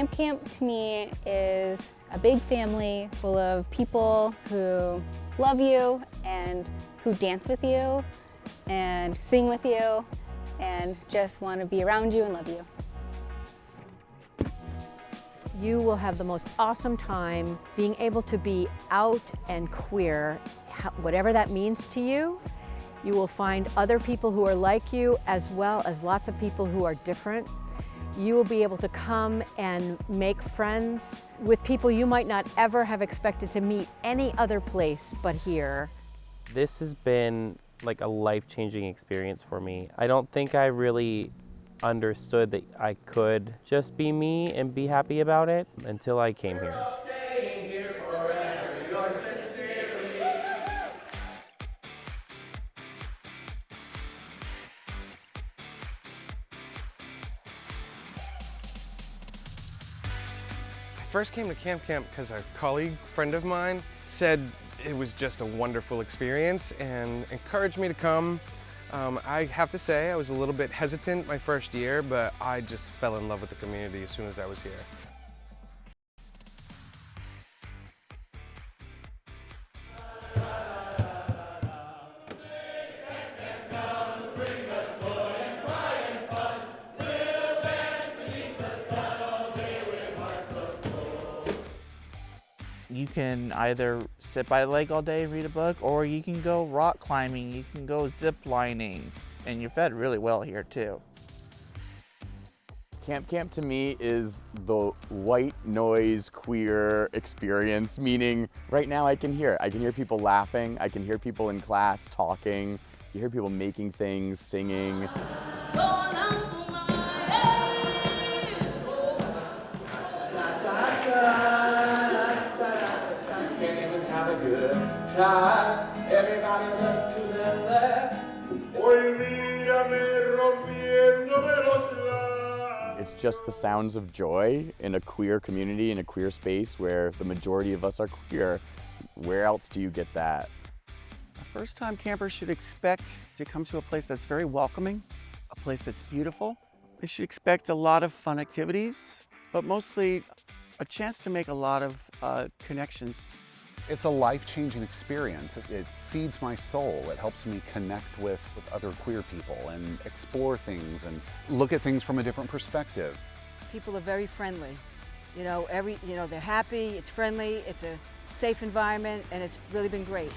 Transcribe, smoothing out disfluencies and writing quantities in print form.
Camp to me is a big family full of people who love you and who dance with you and sing with you and just want to be around you and love you. You will have the most awesome time being able to be out and queer, whatever that means to you. You will find other people who are like you, as well as lots of people who are different. You will be able to come and make friends with people you might not ever have expected to meet any other place but here. This has been like a life-changing experience for me. I don't think I really understood that I could just be me and be happy about it until I came here. I first came to Camp because a friend of mine said it was just a wonderful experience and encouraged me to come. I have to say I was a little bit hesitant my first year, but I just fell in love with the community as soon as I was here. You can either sit by the lake all day and read a book, or you can go rock climbing, you can go zip lining, and you're fed really well here too. Camp to me is the white noise queer experience, meaning right now I can hear people laughing, I can hear people in class talking, you hear people making things, singing. Everybody look to the left. Hoy mírame rompiéndome los labios. It's just the sounds of joy in a queer community, in a queer space where the majority of us are queer. Where else do you get that? First-time campers should expect to come to a place that's very welcoming, a place that's beautiful. They should expect a lot of fun activities, but mostly a chance to make a lot of connections. It's a life-changing experience. It feeds my soul. It helps me connect with other queer people and explore things and look at things from a different perspective. People are very friendly. They're happy, it's friendly, it's a safe environment, and it's really been great.